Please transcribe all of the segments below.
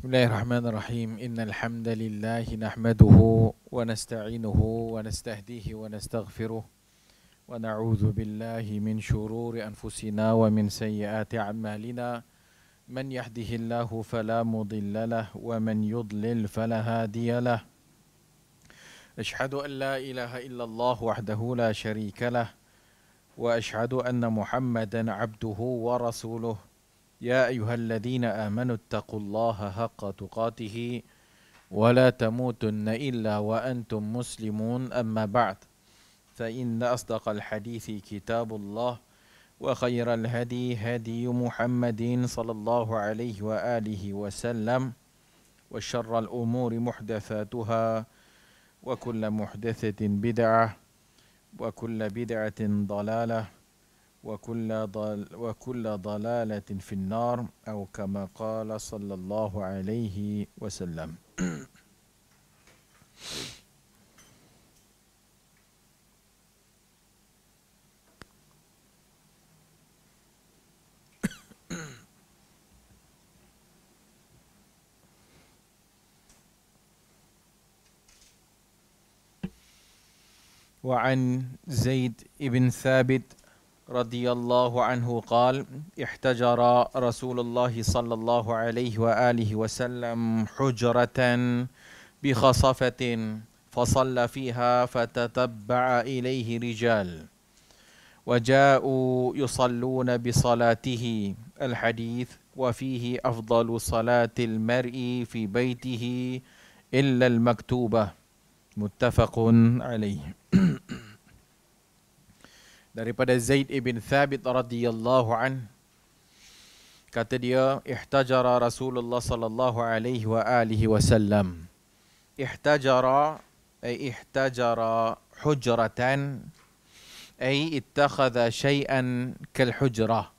Bismillahirrahmanirrahim. Innal hamdalillah nahmaduhu wa nasta'inuhu wa nastahdihi wa nastaghfiruh wa na'udzu billahi min shururi anfusina wa min sayyiati a'malina. Man yahdihillahu fala mudilla lahu wa man yudlil fala hadiya lahu. Ashhadu an la ilaha illallah wahdahu la sharika lahu wa ashhadu anna Muhammadan 'abduhu wa rasuluh. يا أيها الذين آمنوا اتقوا الله حق تقاته ولا تموتن إلا وأنتم مسلمون أما بعد فإن أصدق الحديث كتاب الله وخير الهدي هدي محمد صلى الله عليه وآله وسلم وشر الأمور محدثاتها وكل محدثة بدعة وكل بدعة ضلالة وكل ضلالة في النار أو كما قال صلى الله عليه وسلم. وعن زيد بن ثابت رضي الله عنه قال احتجر رسول الله صلى الله عليه وآله وسلم حجرة بخصفة فصلى فيها فتتبع إليه رجال وجاءوا يصلون بصلاته الحديث وفيه أفضل صلاة المرء في بيته إلا المكتوبة متفق عليه. Daripada Zaid ibn Thabit radhiyallahu an, kata dia, ihtajara Rasulullah sallallahu alaihi wa alihi wasallam. Ihtajara ay ihtajara hujratan ay ittakhadha shay'an kal hujrah.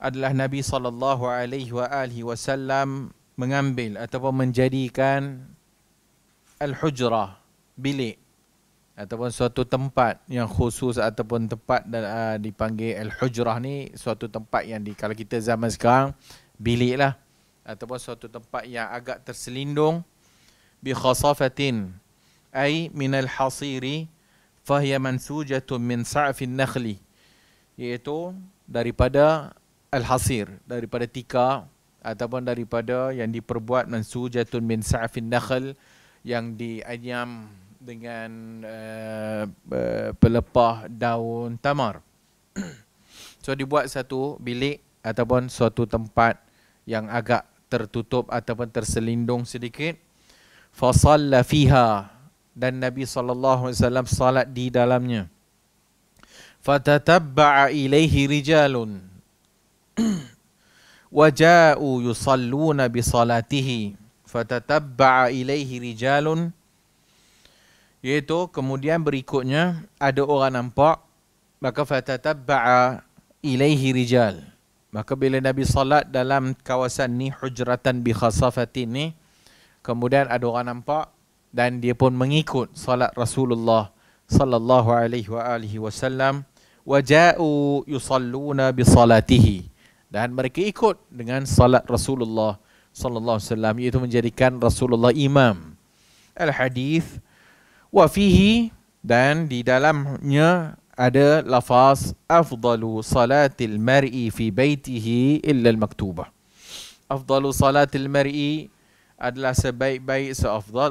Adalah Nabi sallallahu alaihi wa alihi wasallam mengambil ataupun menjadikan al-hujrah, bilik ataupun suatu tempat yang khusus ataupun tempat dipanggil al-hujrah ni, suatu tempat yang kalau kita zaman sekarang bilik lah, ataupun suatu tempat yang agak terselindung. Bi khasafatin ay min al-hasiri fahiya mansujatun min sa'fin nakhli, iaitu daripada al-hasir, daripada tikar ataupun daripada yang diperbuat mansujatun min sa'fin nakhl, yang dianyam dengan pelepah daun tamar. So dibuat satu bilik ataupun suatu tempat yang agak tertutup ataupun terselindung sedikit. Fasalla fiha, dan Nabi sallallahu alaihi wasallam salat di dalamnya. Fatatabba'a ilaihi rijalun waja'u yusalluna bi salatihi. Fatatabba'a ilaihi rijalun, iaitu kemudian berikutnya ada orang nampak, maka fatatabba'a ilaihi rijal. Maka bila Nabi salat dalam kawasan ni, hujratan bi khasafatin ni, kemudian ada orang nampak dan dia pun mengikut salat Rasulullah sallallahu alaihi wa alihi wasallam. Waja'u yusalluna bi salatihi, dan mereka ikut dengan salat Rasulullah sallallahu alaihi wasallam, iaitu menjadikan Rasulullah imam. Al-hadis wa fihi, dan di dalamnya ada lafaz afdalu salatil mar'i fi baitihi illa al-maktubah. Afdalu salatil mar'i adalah sebaik-baik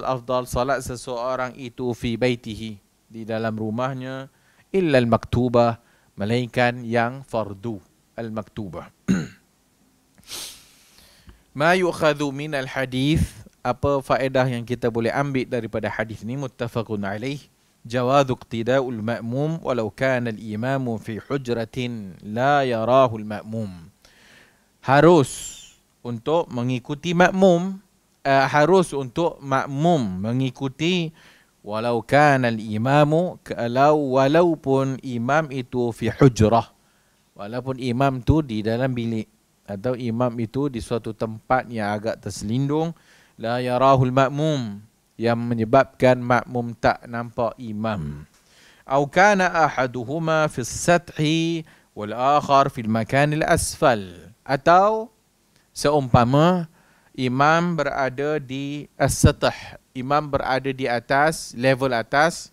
afdal salat seseorang itu fi baitihi, di dalam rumahnya, illa al-maktubah, melainkan yang fardu, al-maktubah. Ma yu'khadhu min al-hadith, apa faedah yang kita boleh ambil daripada hadis ni? Muttafaqun alaih, jawazu iqtida'ul ma'mum walau kana al-imamu fi hujratin la yarahu al-ma'mum. Harus untuk mengikuti makmum, harus untuk makmum mengikuti walau kana al-imamu, walaupun imam itu fi hujrah, walaupun imam tu di dalam bilik atau imam itu di suatu tempat yang agak terselindung. La yarahul ma'mum, yang menyebabkan makmum tak nampak imam. Au kana ahaduhuma fi as-sathi wal akhar fi al-makan al-asfal, atau seumpama imam berada di as-sath, imam berada di atas, level atas,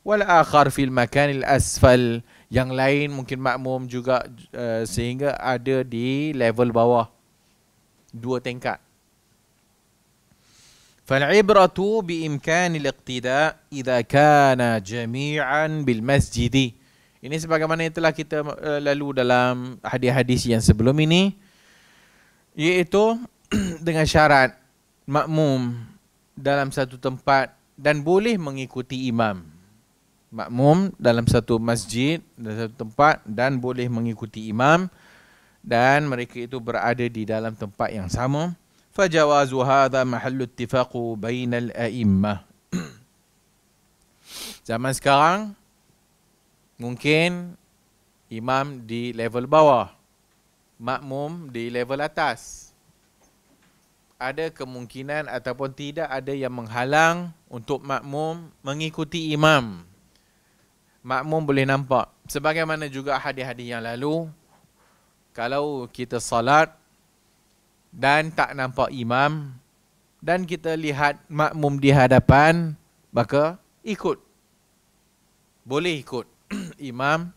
wal akhar fil makanil asfal, yang lain mungkin makmum juga sehingga ada di level bawah, 2 tingkat. فالعبرة بإمكان الاقتداء إذا كان جميعا بالمسجد. Ini sebagaimana yang telah kita lalu dalam hadis-hadis yang sebelum ini, iaitu dengan syarat makmum dalam satu tempat dan boleh mengikuti imam. Makmum dalam satu masjid, dalam satu tempat dan boleh mengikuti imam, dan mereka itu berada di dalam tempat yang sama. فجواز هذا محل اتفاق بين الأئمة. Zaman sekarang mungkin imam di level bawah, makmum di level atas. Ada kemungkinan ataupun tidak ada yang menghalang untuk makmum mengikuti imam. Makmum boleh nampak, sebagaimana juga hadis-hadis yang lalu, kalau kita salat dan tak nampak imam dan kita lihat makmum di hadapan, maka ikut. Boleh ikut imam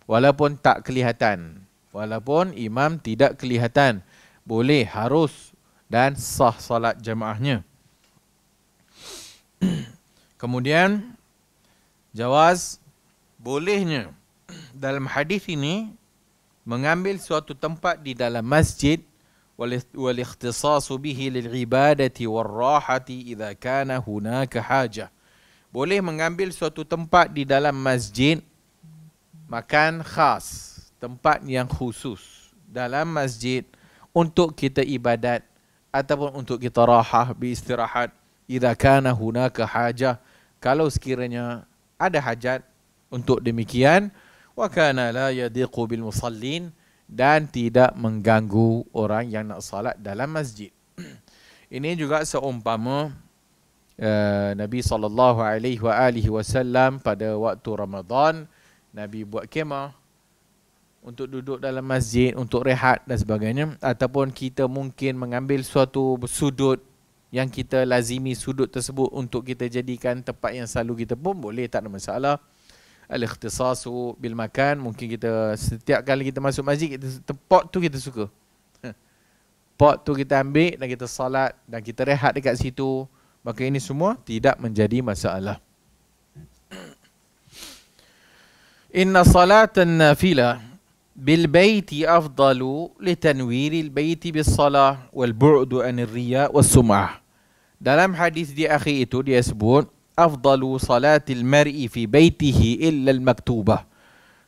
walaupun tak kelihatan, walaupun imam tidak kelihatan, boleh, harus dan sah salat jemaahnya. Kemudian jawaz, bolehnya dalam hadis ini mengambil suatu tempat di dalam masjid والاختصاص به للعبادة والراحة إذا كان هناك حاجة. Boleh mengambil suatu tempat di dalam masjid, makan khas, tempat yang khusus dalam masjid untuk kita ibadat ataupun untuk kita rahah, beristirahat. إذا كان هناك حاجة, kalau sekiranya ada hajat untuk demikian. وكان لا يضيق بالمصلين, dan tidak mengganggu orang yang nak salat dalam masjid. Ini juga seumpama Nabi SAW pada waktu Ramadan, Nabi buat kemah untuk duduk dalam masjid, untuk rehat dan sebagainya. Ataupun kita mungkin mengambil suatu sudut yang kita lazimi sudut tersebut untuk kita jadikan tempat yang selalu kita pun boleh, tak ada masalah. Al-ikhtisasu bil makan, mungkin kita setiap kali kita masuk masjid, pot tu kita suka. Pot tu kita ambil dan kita salat dan kita rehat dekat situ, maka ini semua tidak menjadi masalah. Inna salatan nafila bil baiti afdalu litanwiril baiti bis salah wal bu'du anir riya was sum'ah. Dalam hadis di akhir itu dia sebut afdalu salatil mar'i fi baitihi illa al-maktubah.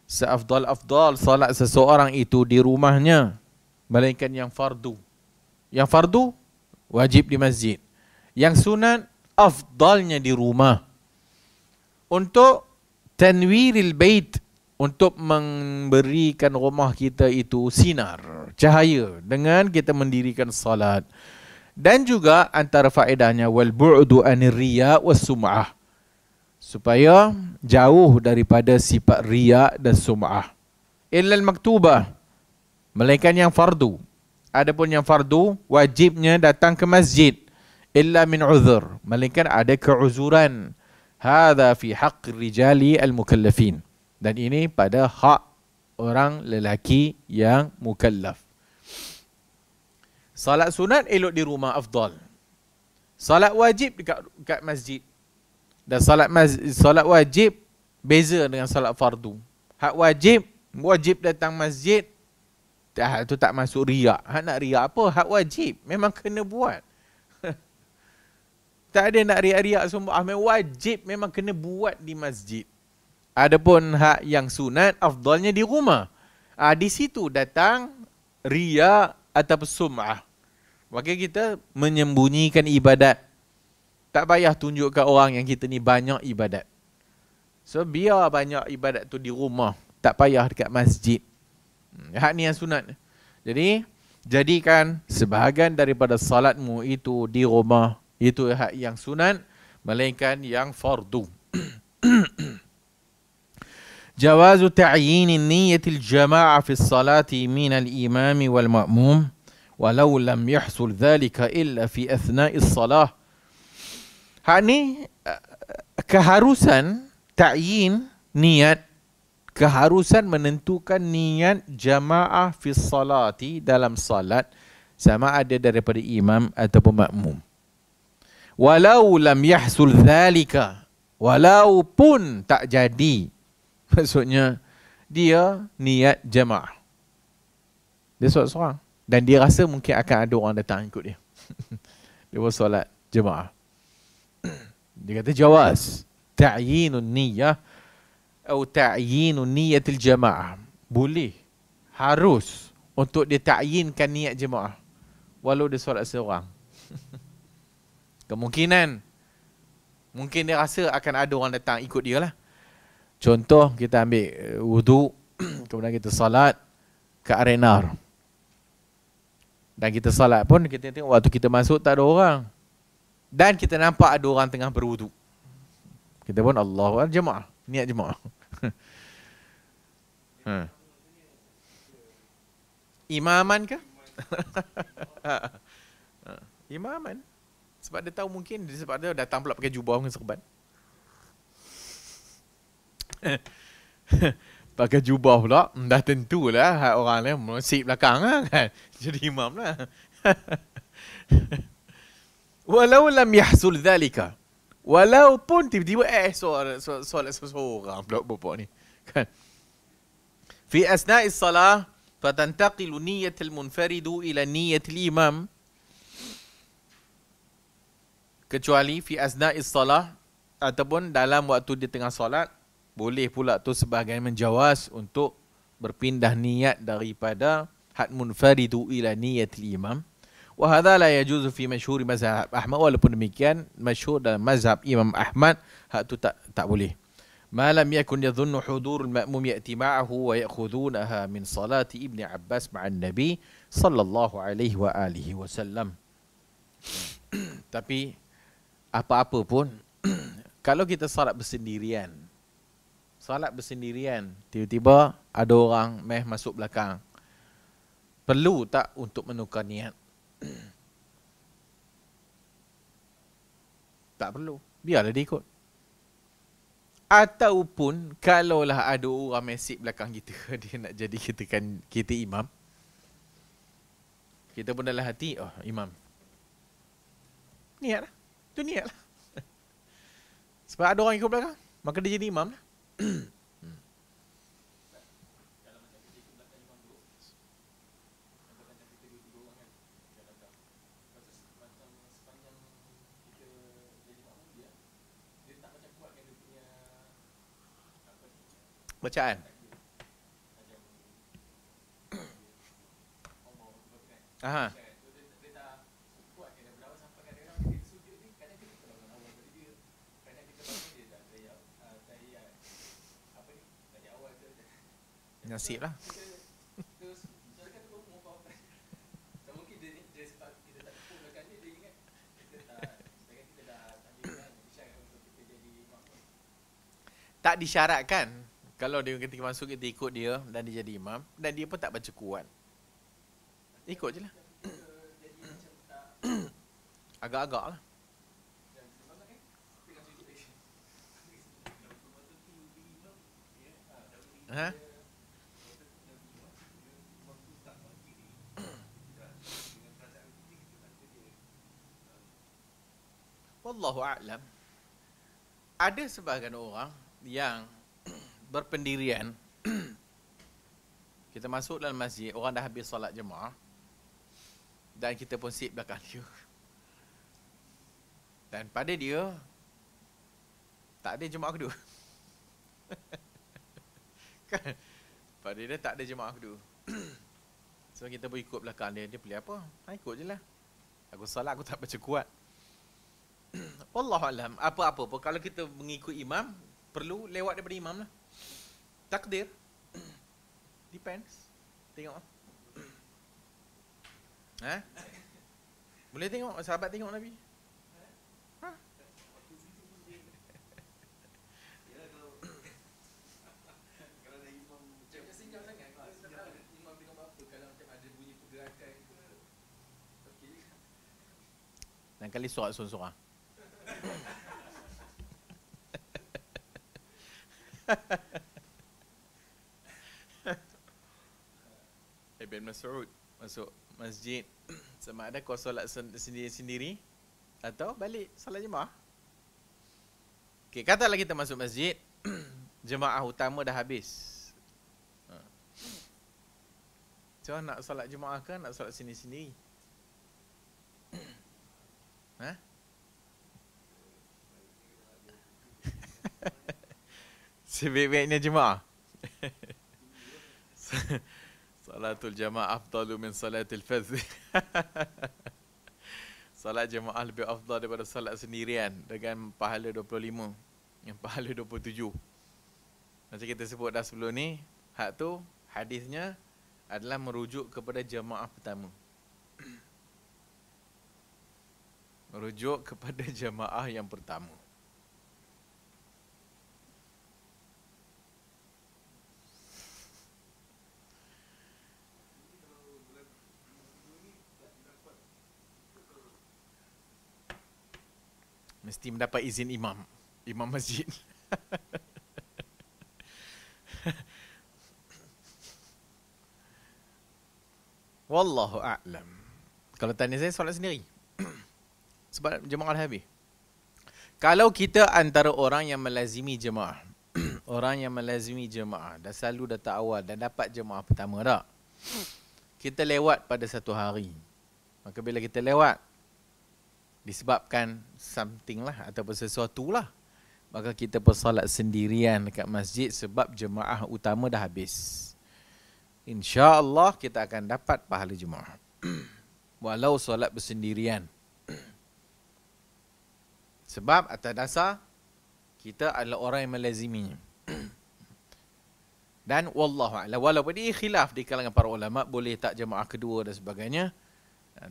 Seafdal salat seseorang itu di rumahnya, melainkan yang fardu. Yang fardu wajib di masjid. Yang sunat afdalnya di rumah. Untuk tanwiril bait, untuk memberikan rumah kita itu sinar, cahaya dengan kita mendirikan salat. Dan juga antara faedahnya wal bu'du anir riya was sum'ah, supaya jauh daripada sifat riya dan sum'ah. Illa al-maktubah, melainkan yang fardu. Adapun yang fardu wajibnya datang ke masjid, illa min uzur, melainkan ada keuzuran. Hadza fi haqqi rijali al-mukallafin, dan ini pada hak orang lelaki yang mukallaf. Salat sunat elok di rumah afdal. Salat wajib dekat masjid. Dan salat wajib beza dengan salat fardu. Hak wajib datang masjid, hak tu tak masuk riak. Hak nak riak apa? Hak wajib memang kena buat. Tak ada nak riak-riak semua. Memang wajib, memang kena buat di masjid. Adapun hak yang sunat afdalnya di rumah. Di situ datang riak atau sum'ah. Maka kita menyembunyikan ibadat. Tak payah tunjuk ke orang yang kita ni banyak ibadat. So biar banyak ibadat tu di rumah, tak payah dekat masjid. Hak ni yang sunat. Jadi jadikan sebahagian daripada salatmu itu di rumah, itu hak yang sunat, melainkan yang fardu. جواز تعيين النية الجماعة في الصلاة من الإمام والمأموم walau lam yahsul dhalika illa fi athna'is salah. Hak ni keharusan ta'yin niat, keharusan menentukan niat jamaah fi salati dalam salat, sama ada daripada imam ataupun makmum. Walau lam yahsul dhalika, walaupun tak jadi, maksudnya dia niat jamaah, dia seorang-seorang dan dia rasa mungkin akan ada orang datang ikut dia. Dia buat solat jemaah. Dia kata jawaz ta'yinun niyyah atau ta'yinun niyatil jamaah. Boleh, harus untuk dia ta'yinkan niat jemaah walau dia solat seorang. Kemungkinan mungkin dia rasa akan ada orang datang ikut dia lah. Contoh, kita ambil wudu, kemudian kita salat ke arena. Dan kita salat pun, kita tengok waktu kita masuk tak ada orang. Dan kita nampak ada orang tengah berwudu. Kita pun Allahu Akbar, jemaah, niat jemaah. Imaman ke? Imaman. Sebab dia tahu mungkin, sebab dia datang pula pakai jubah dengan serban. Pakai jubah pula, dah tentulah orang ni musik belakang lah, kan. Jadi imam lah. Walau lam yahsul dhalika, walaupun tiba-tiba solat seseorang pula bapak ni, kan. Fi asna'is salah fatantaqilu niyatul munfaridu ila niyatil imam, kecuali fi asna'is salah ataupun dalam waktu dia tengah solat, boleh pula tu sebahagian menjawaz untuk berpindah niat daripada had munfaridu ila niyatil imam. Wa hadha la yajuzu fi masyhur mazhab Ahmad, walaupun demikian masyhur dalam mazhab Imam Ahmad hak tu tak boleh. Ma lam yakun yadhunnu hudurul ma'mum ya'ti ma'ahu wa ya'khudhunaha min salati Ibni Abbas ma'an Nabi sallallahu alaihi wa alihi wasallam. Tapi apa-apa pun kalau kita salat bersendirian, tiba-tiba ada orang masuk belakang, perlu tak untuk menukar niat? Tak perlu, biarlah dia ikut. Ataupun kalaulah ada orang mesik belakang kita, dia nak jadi kita imam, kita pun dalam hati, oh imam, niatlah, tu niatlah. Sebab ada orang ikut belakang, maka dia jadi imam lah. Bacaan. Aha. Nasib lah. Tak disyaratkan. Kalau dia ketika masuk kita ikut dia dan dia jadi imam, dan dia pun tak baca kuat, ikut je lah. Agak-agak lah. Ha? Wallahu a'lam. Ada sebahagian orang yang berpendirian. Kita masuk dalam masjid, orang dah habis solat jemaah dan kita pun sit belakang dia, dan pada dia tak ada jemaah kedua. Kan? Pada dia tak ada jemaah kedua. So kita pun ikut belakang dia. Dia pilih apa? Ikut je lah. Aku solat, aku tak baca kuat. Wallahualam. Apa-apa pun, kalau kita mengikut imam, perlu lewat daripada imam lah. Takdir. Depends. Tengok. Ha? Boleh tengok, sahabat tengok Nabi. Ha? Dan kali sorak sorang-sorang. Ibn Mas'ud masuk masjid sama ada kau solat sendiri-sendiri atau balik salat jemaah. Okey, katalah kita masuk masjid, jemaah utama dah habis. So nak solat jemaah ke nak solat sendiri-sendiri? Ha? Sebaik-baiknya jemaah. Salatul jamaah afdalu min salatil fadh. Salat jemaah lebih afdal daripada salat sendirian dengan pahala 25, yang pahala 27. Macam kita sebut dah sebelum ni, hak tu hadisnya adalah merujuk kepada jemaah pertama. Merujuk kepada jemaah yang pertama. Mesti mendapat izin imam masjid. Wallahu a'lam. Kalau tanya saya, solat sendiri. Sebab jemaah dah habis. Kalau kita antara orang yang melazimi jemaah, orang yang melazimi jemaah, dah selalu datang awal dan dapat jemaah pertama dah, kita lewat pada satu hari. Maka bila kita lewat, disebabkan something lah ataupun sesuatu lah, maka kita bersolat sendirian dekat masjid sebab jemaah utama dah habis. InsyaAllah kita akan dapat pahala jemaah. Walau solat bersendirian. Sebab atas dasar kita adalah orang yang melaziminya. Dan wallahu a'lam, walaupun dia khilaf di kalangan para ulama, boleh tak jemaah kedua dan sebagainya.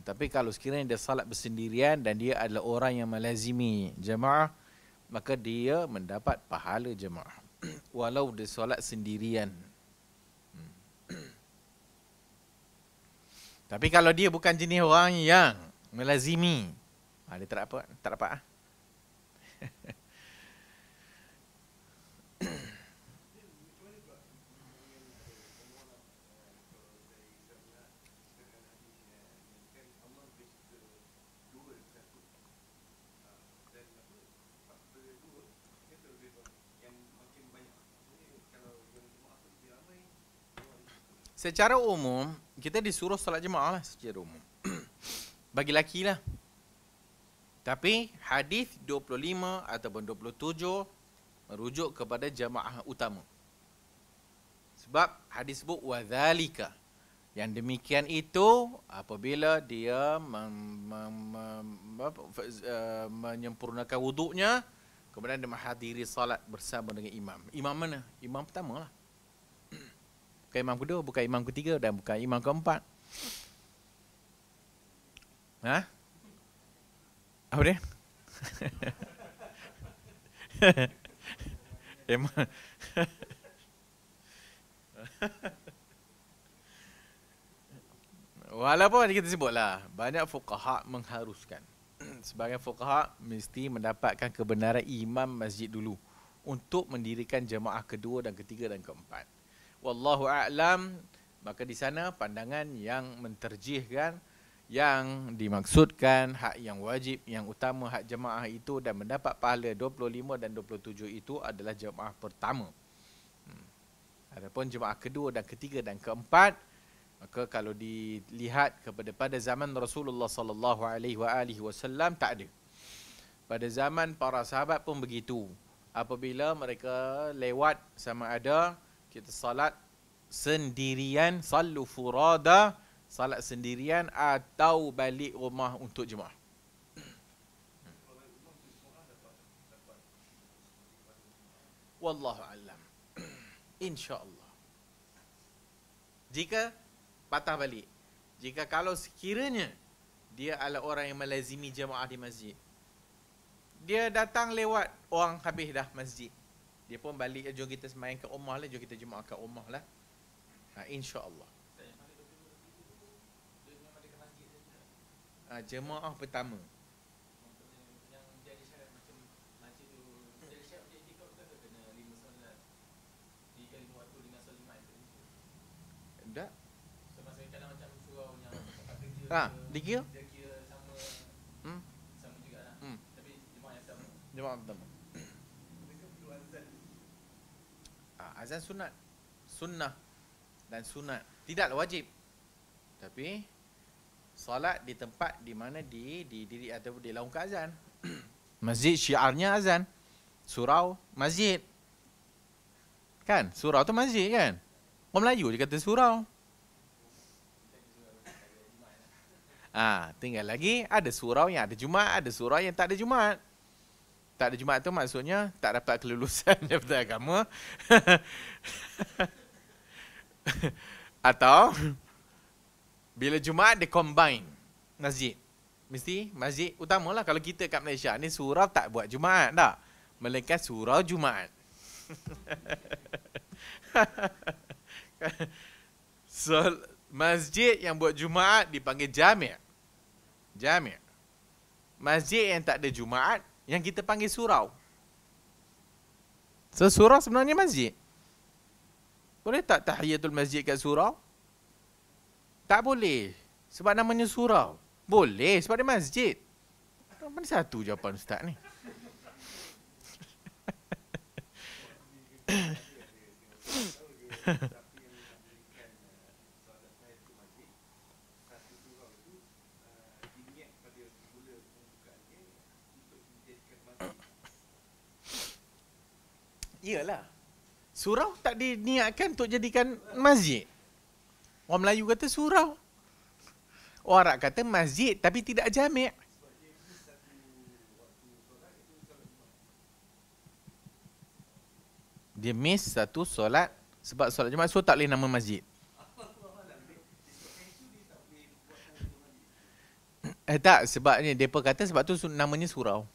Tapi kalau sekiranya dia salat bersendirian dan dia adalah orang yang melazimi jemaah, maka dia mendapat pahala jemaah walau dia solat sendirian. Tapi kalau dia bukan jenis orang yang melazimi, dia tak dapat. Secara umum, kita disuruh solat jemaah lah secara umum. Bagi lelaki lah. Tapi hadis 25 ataupun 27 merujuk kepada jemaah utama. Sebab hadis sebut wadzalika. Yang demikian itu apabila dia menyempurnakan wuduknya, kemudian dia menghadiri salat bersama dengan imam. Imam mana? Imam pertama lah. Bukan imam kedua, bukan imam ketiga dan bukan imam keempat. Ha? Apa dia? Imam. Walaupun kita sebutlah, banyak fuqaha mengharuskan. Sebagai fuqaha mesti mendapatkan kebenaran imam masjid dulu untuk mendirikan jemaah kedua dan ketiga dan keempat. Wallahu a'lam. Maka di sana pandangan yang menterjihkan, yang dimaksudkan hak yang wajib, yang utama hak jemaah itu dan mendapat pahala 25 dan 27 itu adalah jemaah pertama. Adapun jemaah kedua dan ketiga dan keempat, maka kalau dilihat pada zaman Rasulullah sallallahu alaihi wasallam tak ada. Pada zaman para sahabat pun begitu. Apabila mereka lewat, sama ada kita salat sendirian, sallu furada, salat sendirian atau balik rumah untuk jemaah. Wallahu a'lam. InsyaAllah. Jika patah balik, jika kalau sekiranya dia adalah orang yang melazimi jemaah di masjid, dia datang lewat orang habis dah masjid, dia pun balik, jom kita sembahyang kat rumah lah, jom kita jemaah kat rumah lah. InsyaAllah. Jemaah pertama. Dikira? Hmm? Jemaah pertama. Azan sunat. Sunnah dan sunat. Tidaklah wajib. Tapi solat di tempat di mana didiri atau dilaungkan azan. Masjid syiarnya azan. Surau masjid. Kan? Surau tu masjid kan? Orang Melayu dia kata surau. Tinggal lagi ada surau yang ada Jumaat, ada surau yang tak ada Jumaat. Tak ada Jumaat tu maksudnya tak dapat kelulusan daripada agama. Atau bila Jumaat dia combine masjid. Mesti masjid utamalah. Kalau kita kat Malaysia ni surau tak buat Jumaat tak. Melainkan surau Jumaat. So, masjid yang buat Jumaat dipanggil jami'. Jami'. Masjid yang tak ada Jumaat yang kita panggil surau. So, surau sebenarnya masjid. Boleh tak tahiyatul masjid kat surau? Tak boleh. Sebab namanya surau. Boleh sebab dia masjid. Mana satu jawapan ustaz ni? Iyalah. Surau tak diniatkan untuk jadikan masjid. Orang Melayu kata surau. Orang Arab kata masjid tapi tidak jami'. Dia miss satu solat sebab solat Jumaat, so tak boleh nama masjid. Tak, sebab ni depa kata sebab tu namanya surau.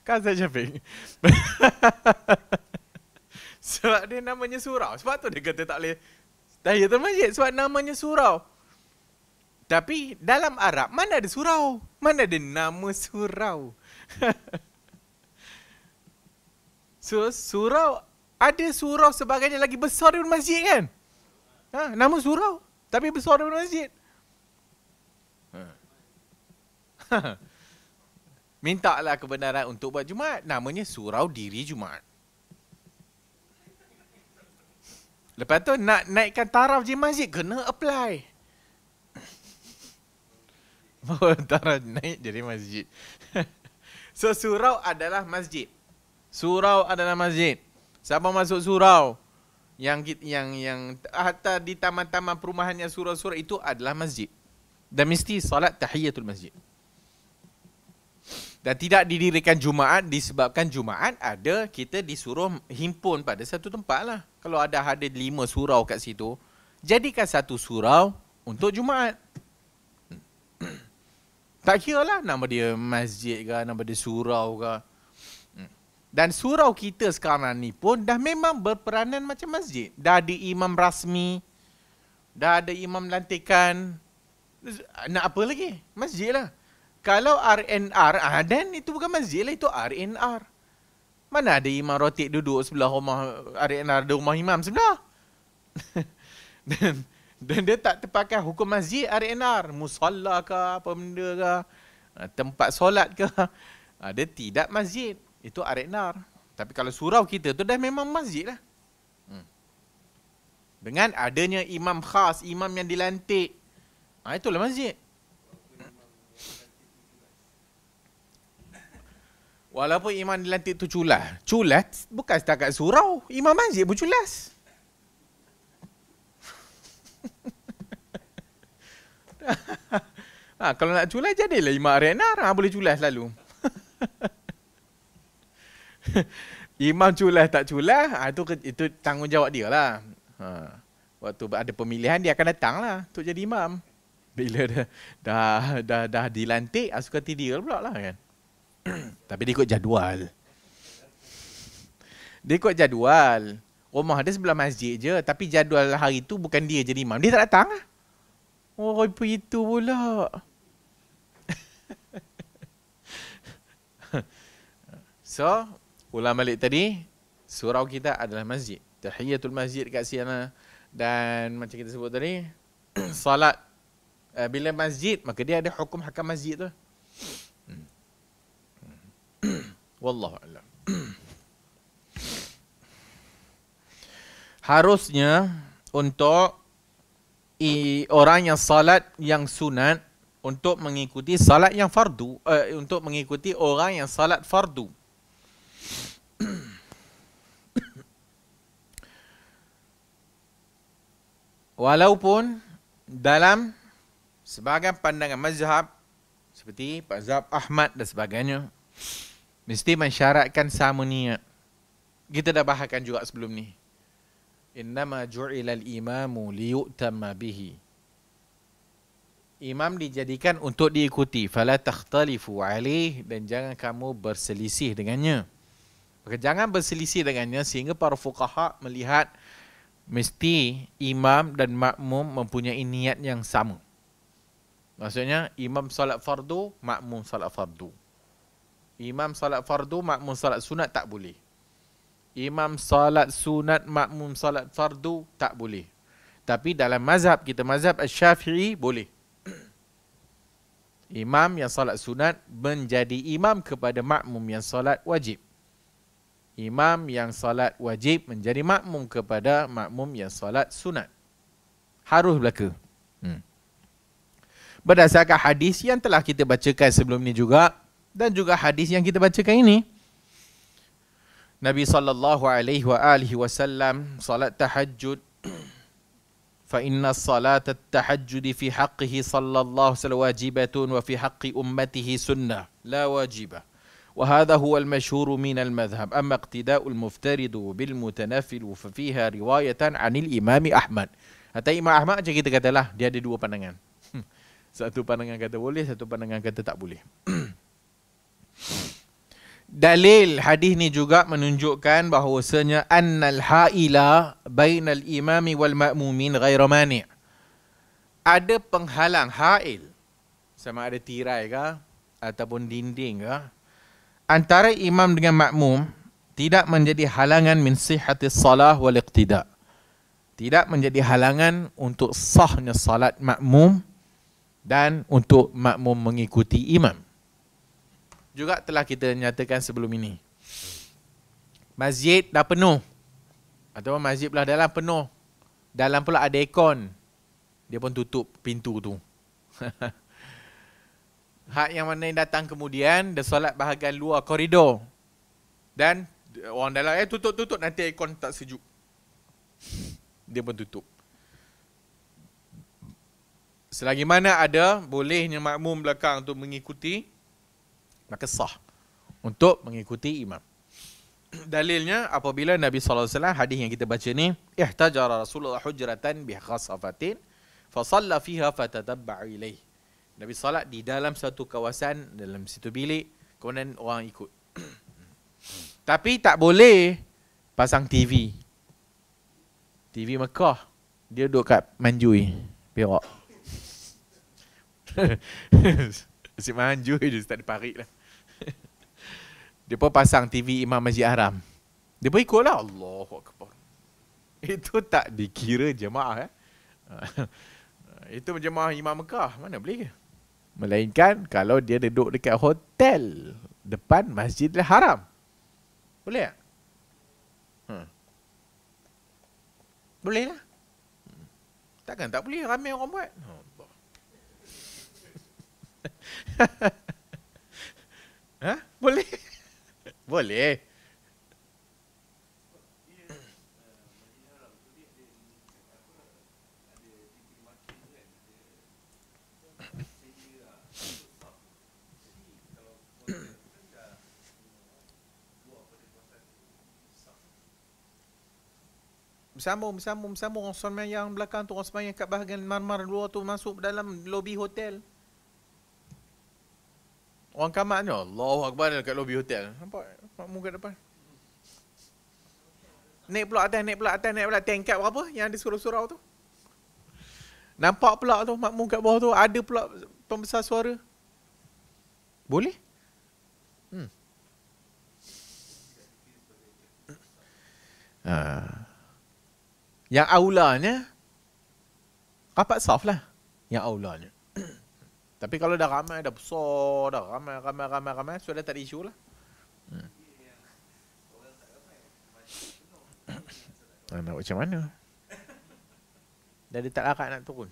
Kan saya Syafiq. Sebab dia namanya surau. Sebab tu dia kata tak boleh tahiyatul masjid sebab namanya surau. Tapi dalam Arab mana ada surau? Mana ada nama surau? So surau, ada surau sebagainya lagi besar daripada masjid kan? Nama surau tapi besar daripada masjid. Mintalah kebenaran untuk buat Jumaat. Namanya surau diri Jumaat. Lepas tu nak naikkan taraf je masjid, kena apply. Taraf naik jadi masjid. So surau adalah masjid. Surau adalah masjid. Siapa masuk surau? Yang hatta di taman-taman perumahannya surau-surau itu adalah masjid. Dan mesti salat tahiyatul masjid. Dan tidak didirikan Jumaat disebabkan Jumaat ada, kita disuruh himpun pada satu tempat lah. Kalau ada 5 surau kat situ, jadikan satu surau untuk Jumaat. Tak kira lah nama dia masjid ke, nama dia surau ke. Dan surau kita sekarang ni pun dah memang berperanan macam masjid. Dah ada imam rasmi, dah ada imam lantikan. Nak apa lagi? Masjid lah. Kalau RNR, dan itu bukan masjid lah, itu RNR. Mana ada imam rotib duduk sebelah rumah RNR, ada rumah imam sebelah. dan dia tak terpakai hukum masjid RNR. Musalla ke, apa benda ke, tempat solat ke. Dia tidak masjid, itu RNR. Tapi kalau surau kita tu dah memang masjid lah. Dengan adanya imam khas, imam yang dilantik. Itulah masjid. Walaupun imam dilantik tu culas. Culas bukan setakat surau. Imam masjid pun culas. Kalau nak culas, jadilah imam RNR. Boleh culas lalu. Imam culas tak culas, itu tanggungjawab dia lah. Waktu ada pemilihan, dia akan datang lah untuk jadi imam. Bila dah dilantik, suka hati dia pula lah kan. Tapi dia ikut jadual. Dia ikut jadual. Rumah dia sebelah masjid je. Tapi jadual hari tu bukan dia jadi imam. Dia tak datang lah. Oh, apa itu pula. So, ulang balik tadi. Surau kita adalah masjid. Tahiyatul masjid kat sana. Dan macam kita sebut tadi, salat bila masjid, maka dia ada hukum hakam masjid tu. Wallahu a'lam. Harusnya untuk orang yang salat yang sunat untuk mengikuti salat yang fardu, untuk mengikuti orang yang salat fardu. Walaupun dalam sebahagian pandangan mazhab seperti mazhab Ahmad dan sebagainya mesti mensyaratkan sama niat. Kita dah bahaskan juga sebelum ni. Innama ju'ilal imamu liyu'tamma bihi. Imam dijadikan untuk diikuti. Fala takhtalifu alaih, dan jangan kamu berselisih dengannya. Maka jangan berselisih dengannya sehingga para fuqaha melihat mesti imam dan makmum mempunyai niat yang sama. Maksudnya imam salat fardu, makmum salat fardu. Imam salat fardu, makmum salat sunat tak boleh. Imam salat sunat, makmum salat fardu tak boleh. Tapi dalam mazhab kita, mazhab Asy-Syafi'i, boleh. Imam yang salat sunat menjadi imam kepada makmum yang salat wajib. Imam yang salat wajib menjadi makmum kepada makmum yang salat sunat. Harus berlaku. Berdasarkan hadis yang telah kita bacakan sebelum ni juga, dan juga hadis yang kita bacakan ini. Nabi SAW salat tahajud. Fa inna salat at-tahajjud fi haqqihi sallallahu alaihi wasallam wajibatun wa fi haqqi ummatihi sunnah la wajibah. وهذا هو المشهور من المذهب أما اقتداء المفترض بالمتنفل ففيها رواية عن الإمام أحمد. Kata Imam Ahmad macam kita katalah, dia ada dua pandangan. Satu pandangan kata boleh, satu pandangan kata tak boleh. Dalil hadis ni juga menunjukkan bahawasanya annal haila bainal imami wal ma'mumin ghairu mani'. Ada penghalang hail, sama ada tirai ke ataupun dinding ke, antara imam dengan makmum tidak menjadi halangan min sihhatis salah wal iqtida. Tidak menjadi halangan untuk sahnya salat makmum dan untuk makmum mengikuti imam. Juga telah kita nyatakan sebelum ini. Masjid dah penuh. Atau masjid belah dalam penuh. Dalam pula ada aircon. Dia pun tutup pintu tu. Hak yang mana yang datang kemudian, dia solat bahagian luar koridor. Dan orang dalam, tutup, nanti aircon tak sejuk. Dia pun tutup. Selagi mana ada bolehnya makmum belakang untuk mengikuti, maka sah untuk mengikuti imam. Dalilnya apabila Nabi SAW, hadis yang kita baca ni, ihtajara Rasulullah hujratan bikhasafatin fasalla fiha fatatabba'a ilaih. Nabi salat di dalam satu kawasan, dalam situ bilik, kemudian orang ikut. Tapi tak boleh pasang TV. TV Mekah. Dia duduk kat Manjui, Perak. Si Manjui dia tak ada parik lah. Dia pun pasang TV Imam Masjid Haram. Dia pun ikutlah. Allahu Akbar. Itu tak dikira jemaah. Itu jemaah Imam Mekah. Mana boleh? Melainkan kalau dia duduk dekat hotel depan Masjidil Haram. Boleh tak? Boleh lah. Takkan tak boleh, ramai orang buat. Boleh. Boleh. Bersambung orang sembahyang belakang tu, orang sembahyang kat bahagian marmar luar tu, masuk dalam lobi hotel. Orang kamar ni, Allahu Akbar, dekat lobi hotel. Nampak makmum kat depan. Naik pula atas, tingkat berapa yang ada surau-surau tu. Nampak pula tu makmum kat bawah tu, ada pula pembesar suara. Boleh? Yang aulanya rapat saf lah yang aulanya. Tapi kalau dah ramai, dah besar, dah ramai, sudah tak ada isu lah. Nak macam mana? Dah dia tak larat nak turun.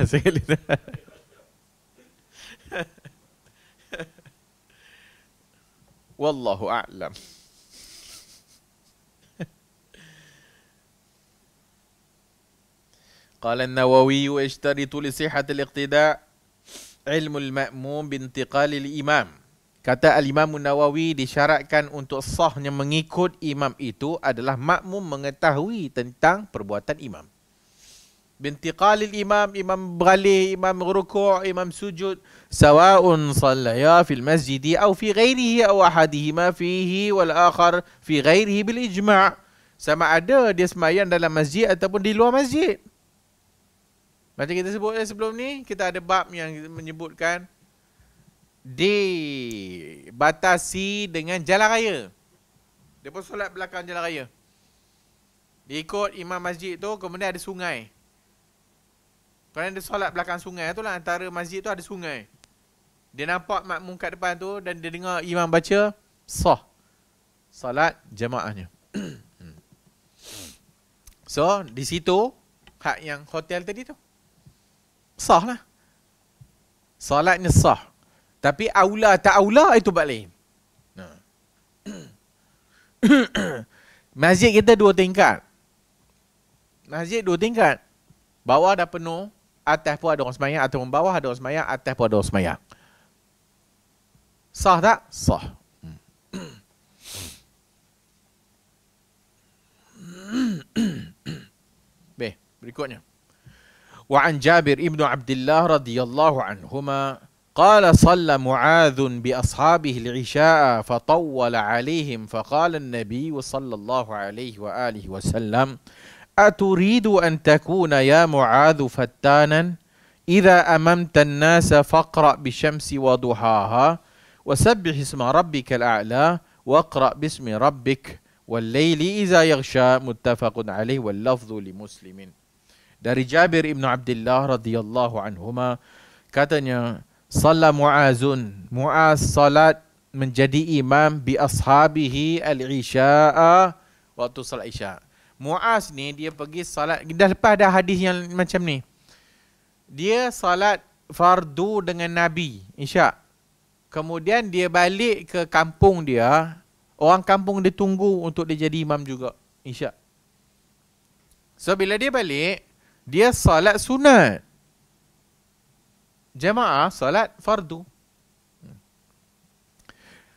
Sekali dah. Wallahu a'lam. قال النووي يشترط لصحة الاقتداء علم المأموم بانتقال الإمام. Kata Al-Imam Nawawi, disyaratkan untuk sahnya mengikut imam itu adalah makmum mengetahui tentang perbuatan imam. Bintiqalil imam, imam beralih, imam rukuk, imam sujud, sawa'un sallaya fil masjidi aw fi ghairihi aw ahadihima fihi wal akhar fi ghairihi bil ijma'. Sama ada dia sembahyang dalam masjid ataupun di luar masjid. Macam kita sebut sebelum ni, kita ada bab yang menyebutkan dibatasi dengan jalan raya. Dia pun solat belakang jalan raya. Dia ikut imam masjid tu, kemudian ada sungai. Kerana dia solat belakang sungai tu lah, antara masjid tu ada sungai. Dia nampak makmum kat depan tu dan dia dengar imam baca, sah salat jamaahnya. So, di situ hak yang hotel tadi tu sah lah. Salatnya sah. Tapi aula tak aula itu bab lain. Masjid kita 2 tingkat. Masjid 2 tingkat. Bawah dah penuh, atas pun ada orang sembahyang, ataupun bawah ada orang sembahyang, atas pun ada orang sembahyang. Sah tak? Sah. Baik, berikutnya. Wa an Jabir ibn Abdullah radhiyallahu anhuma قال صلى معاذ بأصحابه العشاء فطول عليهم فقال النبي صلى الله عليه وآله وسلم أتريد أن تكون يا معاذ فتانا إذا أممت الناس فاقرأ بالشمس وضحاها وسبح اسم ربك الأعلى واقرأ باسم ربك والليل إذا يغشى متفق عليه واللفظ لمسلم. Dari Jabir ibn Abdullah radhiyallahu anhuma, katanya, Salla Mu'azun, Mu'az salat menjadi imam bi ashabihi al-isya'a, waktu salat isya'. Mu'az ni dia pergi salat, dah lepas ada hadis yang macam ni. Dia salat fardu dengan Nabi isya'. Kemudian dia balik ke kampung dia, orang kampung dia tunggu untuk dia jadi imam juga isya'. So bila dia balik, dia salat sunat. Jamaah salat fardu.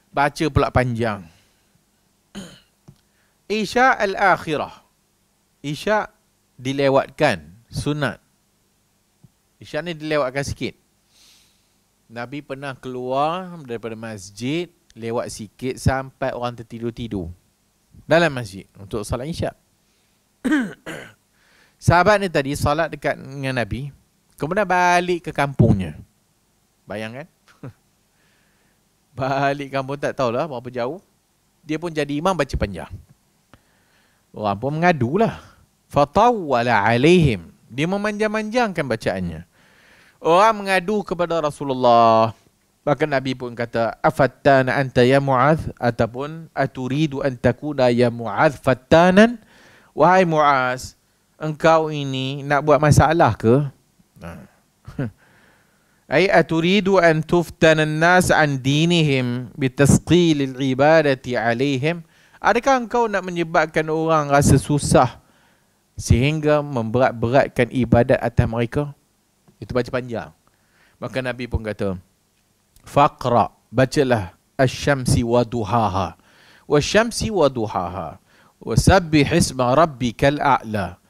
Baca pula panjang. Isya' al-akhirah. Isya' dilewatkan, sunat. Isya' ni dilewatkan sikit. Nabi pernah keluar daripada masjid, lewat sikit sampai orang tertidur-tidur dalam masjid untuk salat isya'. Sahabat ni tadi salat dekat dengan Nabi, kemudian balik ke kampungnya. Bayangkan. Balik kampung, tak tahulah berapa jauh. Dia pun jadi imam baca panjang. Orang pun mengadulah. Fatawwala alaihim. Dia memanjang-manjangkan bacaannya. Orang mengadu kepada Rasulullah. Maka Nabi pun kata, afattana anta ya Mu'adh, ataupun aturidu an takuna ya Mu'adh fattanan. Wahai Mu'az, engkau ini nak buat masalah ke? Ay aturidu an tuftana an-nas an dinihim bitasqil al-ibadati alaihim. Adakah engkau nak menyebabkan orang rasa susah sehingga memberat-beratkan ibadat atas mereka? Itu baca panjang. Maka Nabi pun kata, faqra, bacalah asy-syamsi wa duhaha. Wasy-syamsi wa duhaha. Wasabbih isma rabbikal a'la.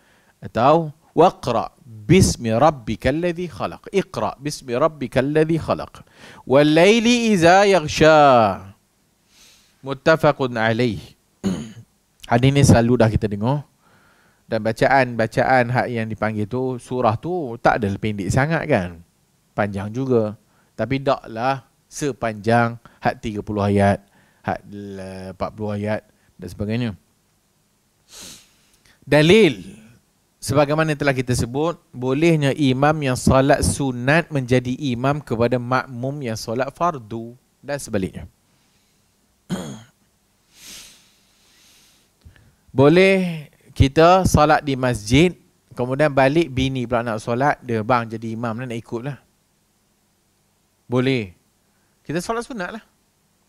Atau waqra bismi rabbikal ladzi khalaq. Iqra bismi rabbikal ladzi khalaq. Wal laili iza yaghsha. Muttafaqun alaih. Hadis ni selalu dah kita dengar. Dan bacaan hak yang dipanggil tu, surah tu tak ada pendek sangat kan. Panjang juga. Tapi taklah sepanjang hak 30 ayat, hak 40 ayat dan sebagainya. Dalil sebagaimana telah kita sebut, bolehnya imam yang solat sunat menjadi imam kepada makmum yang solat fardu dan sebaliknya. Boleh kita solat di masjid, kemudian balik bini pula nak solat, dia bang jadi imam nak ikut lah. Boleh. Kita solat sunat lah.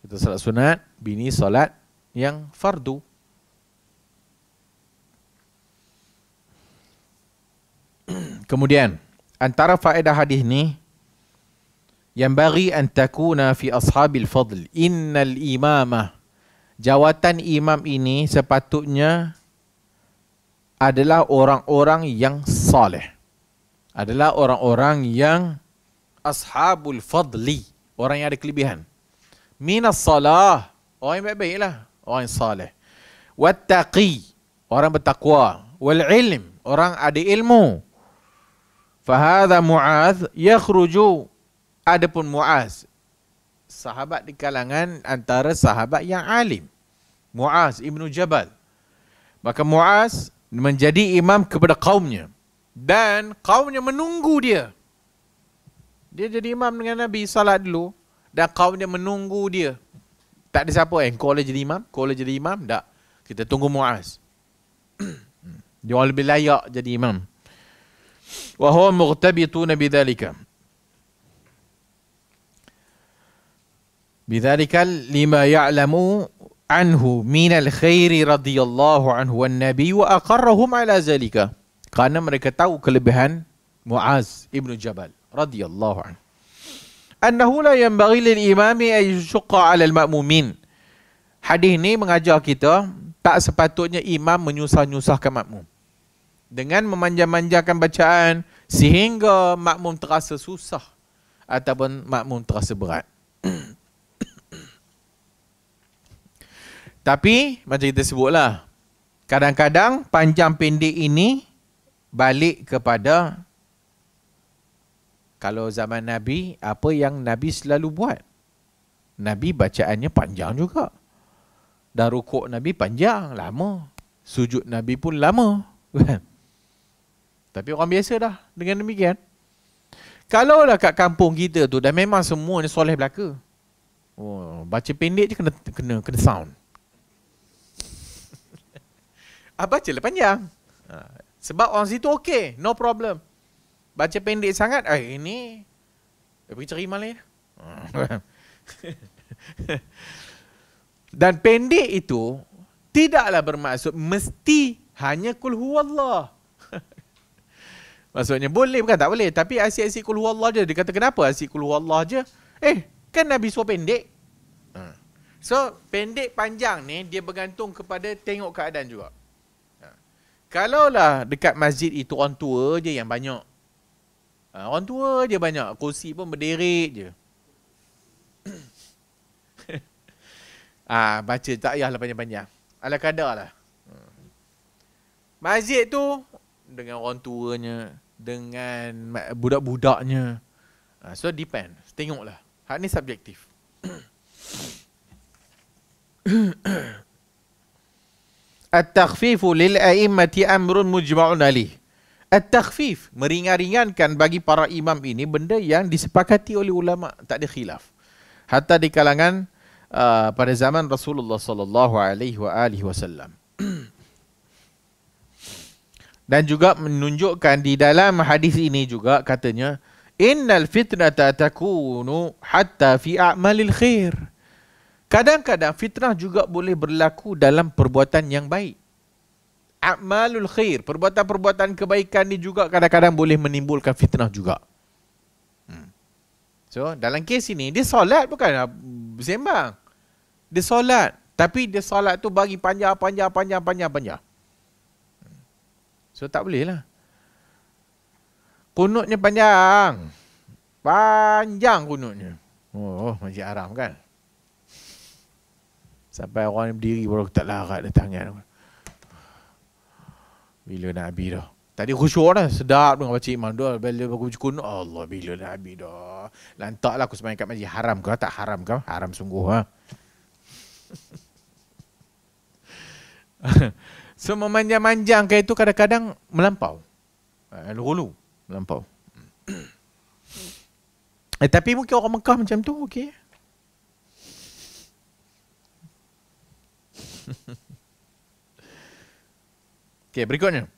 Kita solat sunat, bini solat yang fardu. Kemudian antara faedah hadis ni, yang bagi an takuna fi ashabil fadl innal imamah, jawatan imam ini sepatutnya adalah orang-orang yang saleh, adalah orang-orang yang ashabul fadli, orang yang ada kelebihan. Minas salah, orang yang baik-baik lah, orang yang saleh. Wattaqi, orang bertakwa. Wal ilm, orang ada ilmu. Fahadha Mu'adh yakhruju, adapun Mu'adh, sahabat di kalangan antara sahabat yang alim, Mu'adh ibnu Jabal. Maka Mu'adh menjadi imam kepada kaumnya dan kaumnya menunggu dia. Dia jadi imam dengan Nabi, salat dulu, dan kaumnya menunggu dia. Tak ada siapa, kau boleh jadi imam, kau boleh jadi imam. Tak, kita tunggu Mu'adh. Dia orang lebih layak jadi imam. وهو مغتبطون بذلك لما يعلم عنه من الخير رضي الله عنه والنبي وأقرهم على ذلك, karena mereka tahu kelebihan Mu'adh ibn Jabal radhiyallahu anhu. Annahu la yanbaghi lil imami an yushqa 'ala al ma'mumin. Hadis ni mengajar kita tak sepatutnya imam menyusah-nyusahkan makmum dengan memanjang-manjangkan bacaan sehingga makmum terasa susah ataupun makmum terasa berat. Tapi macam kita sebutlah, kadang-kadang panjang pendek ini balik kepada kalau zaman Nabi, apa yang Nabi selalu buat. Nabi bacaannya panjang juga. Dan rukuk Nabi panjang, lama. Sujud Nabi pun lama. Tapi orang biasa dah dengan demikian. Kalaulah kat kampung kita tu dah memang semuanya soleh belaka. Oh, baca pendek je kena sound. Bacalah panjang. Sebab orang situ okey, no problem. Baca pendek sangat, ini pergi cari imam lain. Dan pendek itu tidaklah bermaksud mesti hanya kul huwallah. Maksudnya boleh bukan tak boleh, tapi asyik-asyik kul huwallah je. Dia kata kenapa asyik kul huwallah je? Kan Nabi suruh pendek. So pendek panjang ni dia bergantung kepada tengok keadaan juga. Kalaulah dekat masjid itu orang tua je yang banyak, orang tua je banyak, kursi pun berderet je. Baca tak payahlah panjang-panjang, ala kadar lah. Masjid tu dengan orang tuanya, dengan budak-budaknya. So depend, tengoklah. Hak ni subjektif. At-takhfifu lil a'immati amrun mujma'un alih. At-takhfif, meringan-ringankan bagi para imam ini benda yang disepakati oleh ulama, tak ada khilaf. Hatta di kalangan pada zaman Rasulullah sallallahu alaihi wasallam. Dan juga menunjukkan di dalam hadis ini juga katanya, innal fitnata takunu hatta fi a'malil khair. Kadang-kadang fitnah juga boleh berlaku dalam perbuatan yang baik. A'malul khair, perbuatan-perbuatan kebaikan ni juga kadang-kadang boleh menimbulkan fitnah juga. So, dalam kes ini, dia solat bukan sembang. Dia solat, tapi dia solat tu bagi panjang. So, tak boleh lah. Kunutnya panjang. Panjang kunutnya. Oh, masjid haram kan? Sampai orang berdiri baru tak larat dah tangan. Bila nak habis dah. Tadi khusyuk dah, sedap dengan baca imam dah. Bila aku baca kunut, Allah bila nak habis dah. Lantaklah aku sembahyang kat masjid. Haram kau? Tak haram kau? Haram sungguh. So memanjang-manjangkan itu kadang-kadang melampau. Hulu melampau. Tapi mungkin orang Mekah macam tu, okey. Okey, berikutnya.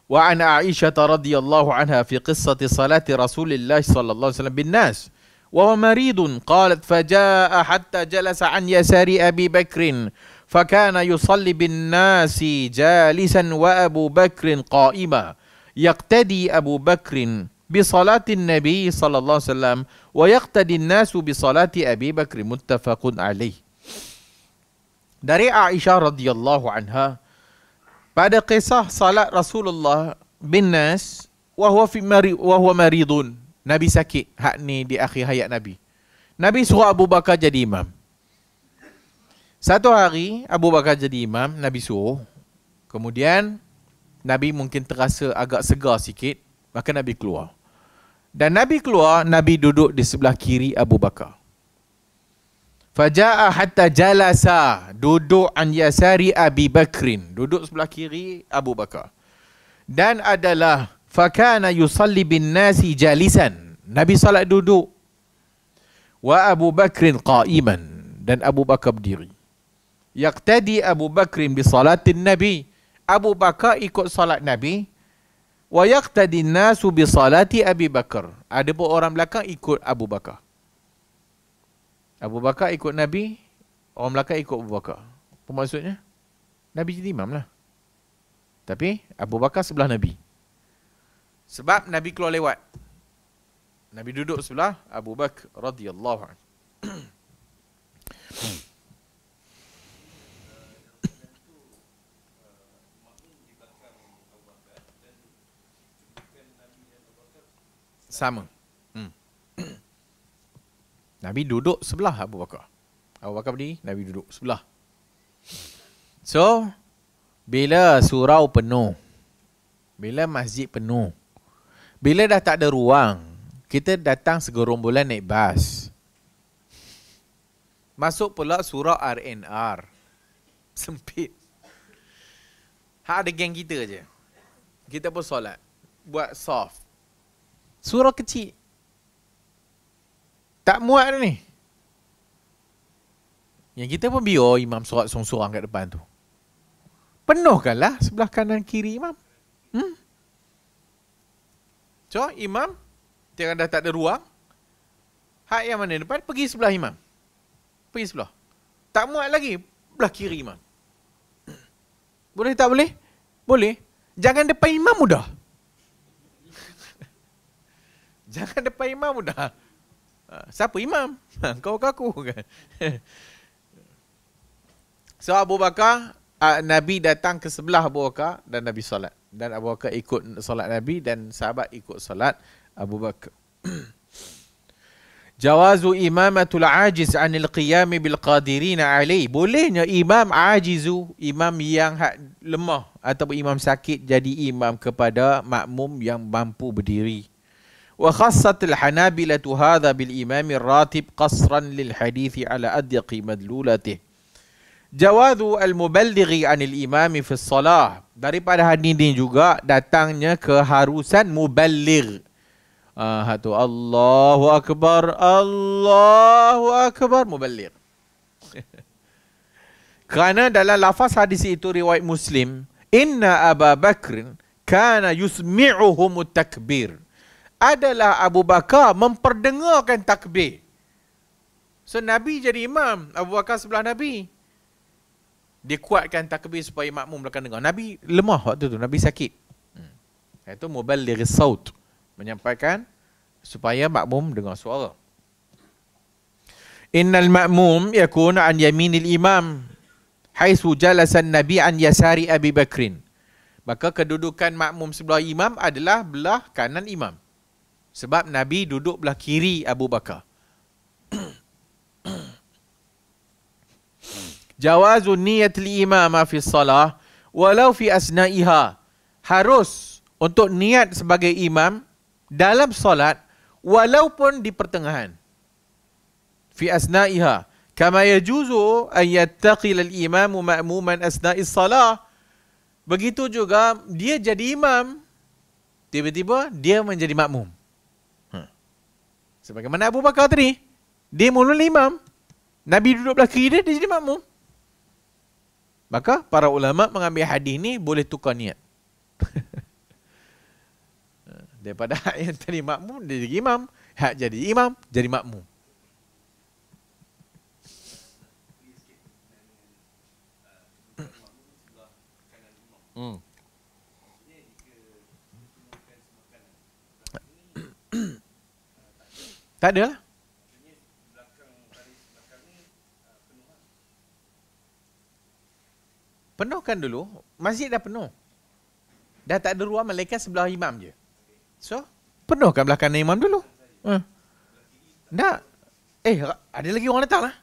Wa an Aisyah radhiyallahu anha fi qissati salati Rasulillah sallallahu alaihi wasallam bin nas wa huwa maridun qalat fajaa hatta jalasa an yasari Abi Bakr fakana yusalli bin nasi jalisan wa Abu Bakr qa'ima yaqtadi Abu Bakr bi salati Nabi sallallahu alaihi wasallam wa yaqtadi an-nasu bi salati Abi Bakr muttafaqun alaih. Dari Aisyah radhiyallahu anha, pada kisah salat Rasulullah bin Nas wa huwa maridun, Nabi sakit, hak ni di akhir hayat Nabi. Nabi suruh Abu Bakar jadi imam. Satu hari Abu Bakar jadi imam, Nabi suruh. Kemudian Nabi mungkin terasa agak segar sikit, maka Nabi keluar. Dan Nabi keluar, Nabi duduk di sebelah kiri Abu Bakar. Faja'a hatta jalasa, duduk an yasari Abi Bakrin, duduk sebelah kiri Abu Bakar. Dan adalah fakana yusalli bin nasi jalisan, Nabi salat duduk. Wa Abu Bakrin qa'iman, dan Abu Bakar berdiri. Yaqtadi Abu Bakrin bi salatin Nabi, Abu Bakar ikut salat Nabi. Wa yaqtadi nasu bi salati Abi Bakar, ada pun orang belakang ikut Abu Bakar. Abu Bakar ikut Nabi, orang belakang ikut Abu Bakar. Apa maksudnya? Nabi jadi imam lah. Tapi Abu Bakar sebelah Nabi. Sebab Nabi keluar lewat. Nabi duduk sebelah Abu Bakar radhiyallahu anhu. Sama. Nabi duduk sebelah Abu Bakar. Abu Bakar berdiri, Nabi duduk sebelah. So, bila surau penuh, bila masjid penuh, bila dah tak ada ruang, kita datang segerombolan naik bas. Masuk pula surau RNR. Sempit. Ada geng kita je. Kita pun solat. Buat soft. Surau kecil. Tak muat ni. Yang kita pun biar imam solat sorang-sorang kat depan tu. Penuhkanlah sebelah kanan kiri imam. So, imam tengah dah tak ada ruang. Hak yang mana depan, pergi sebelah imam. Pergi sebelah. Tak muat lagi, belah kiri imam. Boleh tak boleh? Boleh. Jangan depan imam mudah. Jangan depan imam mudah. Siapa imam? Kau ke aku kan? So Abu Bakar, Nabi datang ke sebelah Abu Bakar dan Nabi solat. Dan Abu Bakar ikut solat Nabi dan sahabat ikut solat Abu Bakar. Jawazu imamatul ajiz anil qiyami bil qadirina alaih. Bolehnya imam ajizu, imam yang lemah ataupun imam sakit jadi imam kepada makmum yang mampu berdiri. وخاصة الحنابلة هذا بالإمام الراتب قصرا للحديث على أدق مدلولته. جواز المبلغ عن الإمام في الصلاة. Daripada hadis ini juga datangnya keharusan muballigh. Hatu Allahu Akbar, Allahu Akbar, muballigh. Kerana dalam lafaz hadis itu riwayat Muslim, Inna Abu Bakr kana yusmi'uhum takbir. Adalah Abu Bakar memperdengarkan takbir. So Nabi jadi imam, Abu Bakar sebelah Nabi. Dia kuatkan takbir supaya makmum belakang dengar. Nabi lemah waktu tu, Nabi sakit. Itu muballigh saut, menyampaikan supaya makmum dengar suara. Innal ma'mum yakun an yaminil imam haitsu jalasa an-nabi an yasari Abi Bakrin. Maka kedudukan makmum sebelah imam adalah belah kanan imam. Sebab Nabi duduk belah kiri Abu Bakar. Jawazun niyat al-imama fi salah walau fi asna'iha. Harus untuk niat sebagai imam dalam solat walaupun di pertengahan. Fi asna'iha. Kama yajuzu an yattaqil al-imamu ma'muman asna'is salah. Begitu juga dia jadi imam, tiba-tiba dia menjadi makmum. Sebagaimana Abu Bakar tadi, dia mula imam, Nabi duduk belah kiri dia jadi makmum. Maka para ulama mengambil hadis ni boleh tukar niat. Daripada hak yang tadi makmum, dia jadi imam. Hak jadi imam, jadi makmum. Tak ada lah. Penuhkan dulu. Masjid dah penuh. Dah tak ada ruang, malaikat sebelah imam je. So, penuhkan belah kanan imam dulu. Tak. Ada lagi orang datang lah.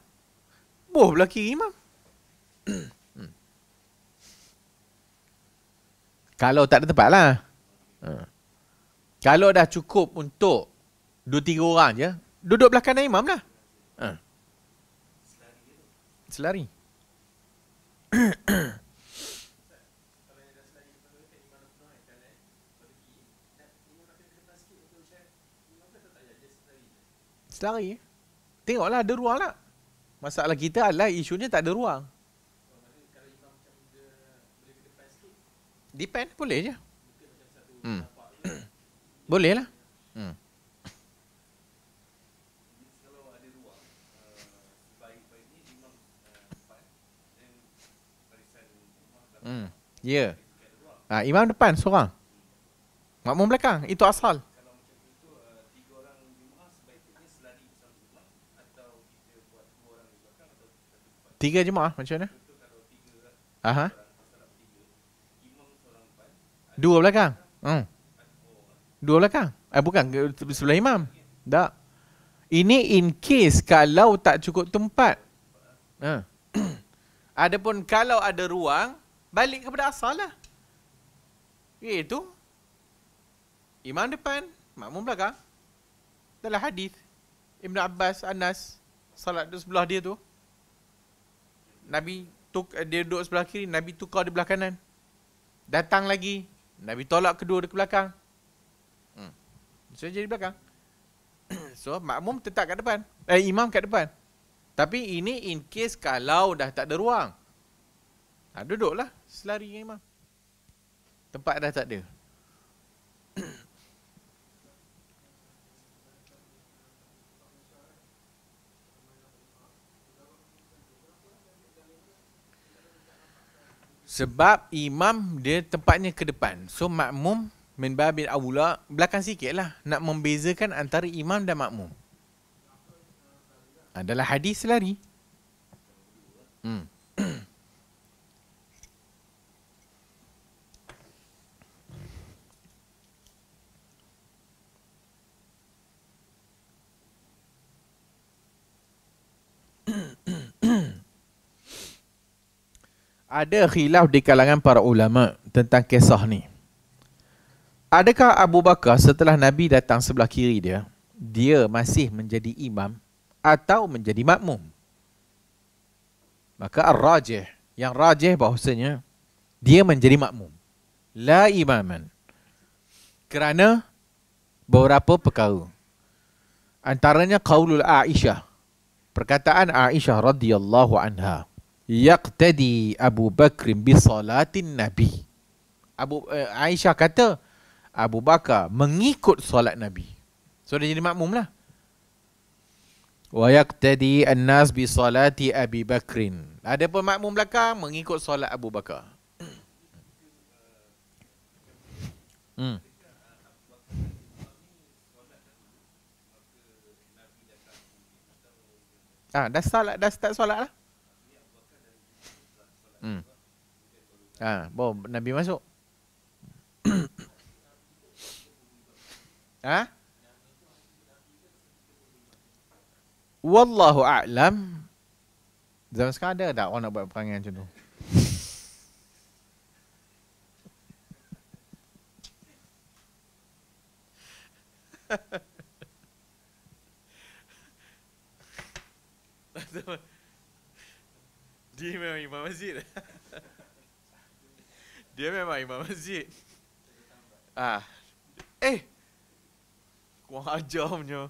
Belah kiri imam. Kalau tak ada tempat lah. Kalau dah cukup untuk 2-3 orang je, duduk belah kanan imam lah. Selari. Selari. Tengoklah ada ruang lah. Masalah kita adalah isunya tak ada ruang. Depend, boleh je. Boleh lah. Ya. Imam depan seorang. Makmum belakang. Itu asal. Tiga jemaah macam mana? Aha. Dua belakang. Dua belakang. Bukan sebelah imam. Tak. Ini in case kalau tak cukup tempat. Adapun kalau ada ruang, balik kepada asal lah. Iaitu imam depan, makmum belakang. Dalam hadis Ibn Abbas, Anas, salat di sebelah dia tu. Nabi dia duduk sebelah kiri, Nabi tukar di belah kanan. Datang lagi, Nabi tolak kedua di belakang. So jadi belakang. So makmum tetap kat depan. Imam kat depan. Tapi ini in case kalau dah tak ada ruang. Duduklah selari dengan imam. Tempat dah tak ada. Sebab imam dia tempatnya ke depan. So makmum min babil aula belakang sikit lah. Nak membezakan antara imam dan makmum. Adalah hadis lari. Ada khilaf di kalangan para ulama tentang kisah ni. Adakah Abu Bakar setelah Nabi datang sebelah kiri dia, dia masih menjadi imam atau menjadi makmum? Maka ar-rajih, yang rajih bahawasanya dia menjadi makmum, la imaman. Kerana beberapa perkara. Antaranya qaulul Aisyah, perkataan Aisyah radhiyallahu anha, yaqtadi Abu Bakr bi salatin Nabi. Aisyah kata Abu Bakar mengikut solat Nabi. So dia jadi makmum lah. Wa yaqtadi an-nas bi salati Abi Bakrin. Adapun makmum belakang mengikut solat Abu Bakar. Dah start solat lah. Baru Nabi masuk. Wallahu a'lam. Zaman sekarang ada tak orang nak buat perangai macam tu? Dia memang imam masjid. Dia memang imam masjid. Kurang ajar punya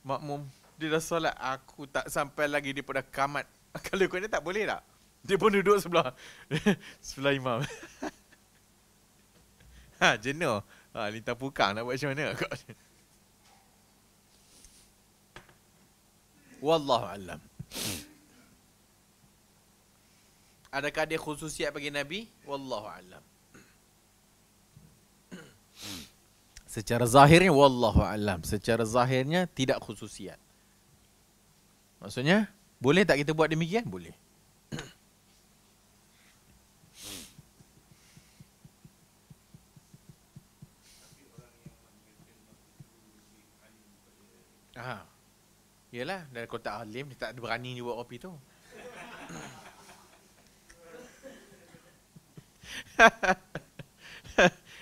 makmum. Dia dah solat, aku tak sampai lagi dia pada kamat. Kalau kau ni tak boleh tak? Dia pun duduk sebelah sebelah imam. Jenuh. Lintang pukang nak buat macam mana kau? Wallahu alam. Adakah dia khususiat bagi Nabi? Wallahu alam. Secara zahirnya wallahu alam. Secara zahirnya tidak khususiat. Maksudnya, boleh tak kita buat demikian? Boleh. Yalah, dan kalau tak alim, dia tak berani dia buat kopi tu.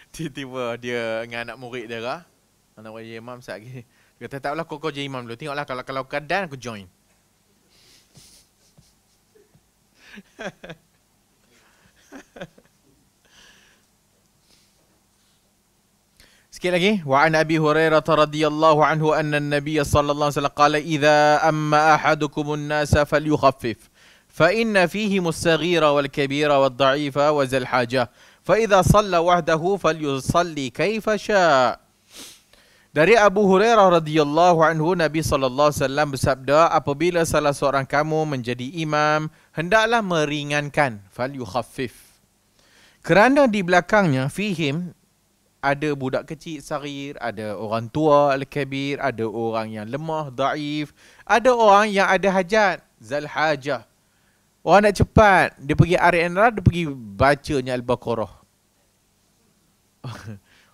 Tiba-tiba dia dengan anak murid dia lah. Anak murid imam saat lagi. Dia kata, taklah kau jadi imam dulu. Tengoklah kalau keadaan aku join. Sikit lagi. Wa an Abi Hurairah radhiyallahu anhu anna an-nabiy sallallahu alaihi wasallam qala idza amma ahadukum an-nasa falyukhaffif fa inna fihim as-saghira wal kabira wad da'ifa wa zal hajah fa idza shalla wahdahu falyusalli kaifa syaa. Dari Abu Hurairah radhiyallahu anhu, Nabi sallallahu alaihi wasallam bersabda, apabila salah seorang kamu menjadi imam, hendaklah meringankan, falyukhaffif. Kerana di belakangnya fihim ada budak kecil, saghir, ada orang tua, al-kabir, ada orang yang lemah, daif, ada orang yang ada hajat, zal hajah. Orang nak cepat, dia pergi R&R, dia pergi bacanya Al-Baqarah.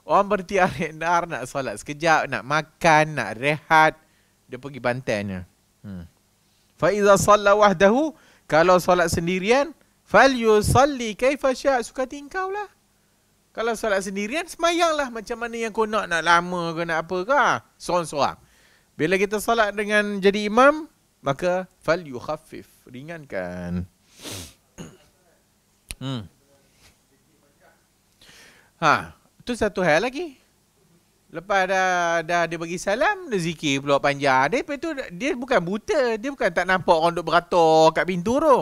Orang berhenti R&R, nak solat sekejap, nak makan, nak rehat, dia pergi bantainya. Fa iza shalla wahdahu, kalau solat sendirian, falyusalli kaifa syaa, suka tingkau lah. Kalau solat sendirian, semayanglah macam mana yang kau nak lama ke nak apa ke. Seorang-seorang. Bila kita solat dengan jadi imam, maka falyukhaffif, ringankan. Itu satu hal lagi. Lepas dah dia bagi salam, dia zikir pula panjang. Dia bukan buta, dia bukan tak nampak orang duk beratur kat pintu tu.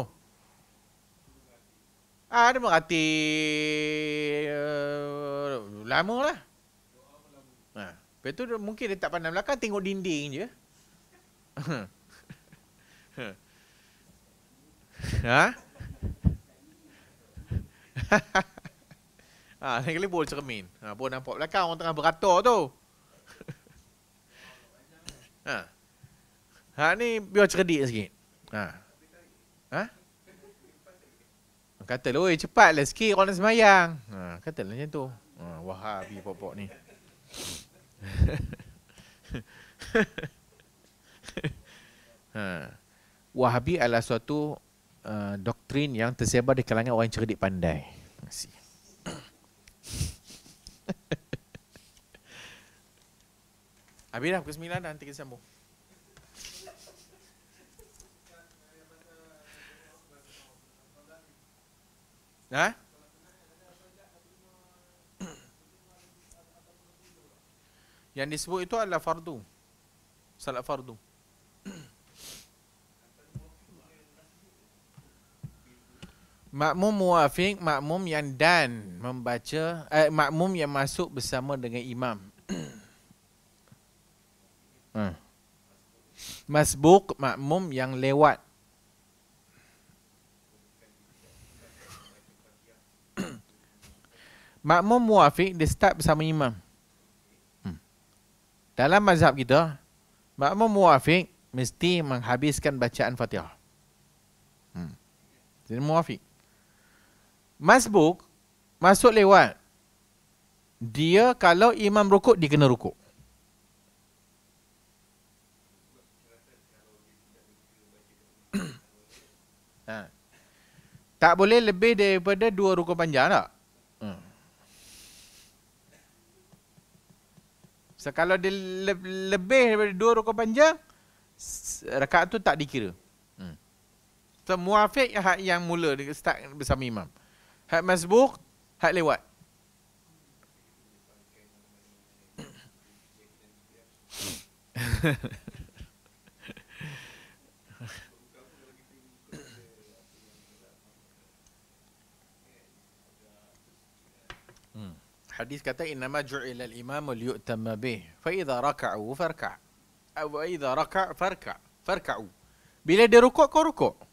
Dia merhati lama lah. Lepas tu mungkin dia tak pandang belakang, tengok dinding je. Lain kali boleh cermin. Boleh nampak belakang orang tengah beratur tu. Ni biar cerdik sikit. Katalah, oi cepatlah sikit orang nak semayang. Katalah macam tu. Wahabi pokok ni. Wahabi adalah suatu doktrin yang tersebar di kalangan orang cerdik pandai. Terima kasih. Habis dah pukul 9 dah, nanti kita sambung. Yang disebut itu adalah fardu. Salat fardu. Makmum muwafiq, makmum yang dan membaca, makmum yang masuk bersama dengan imam. Masbuk, makmum yang lewat. Makmum muwafiq, dia start bersama imam. Dalam mazhab kita, makmum muwafiq mesti menghabiskan bacaan Fatihah. Jadi muwafiq. Masbuk, masuk lewat. Dia kalau imam rukuk, dia kena rukuk. Tak boleh lebih daripada 2 rukuk panjang tak? So, kalau dia lebih daripada 2 rukuk panjang, rakaat tu tak dikira. So, muwafiq yang mula dia start bersama imam. Hak masbuk Hak lewat. Hadis kata innama ju'ila al-imamu liyu'tamma bih fa idza raka'u farka' aw idza raka' farka' farka'u. Bila dia rukuk kau rukuk.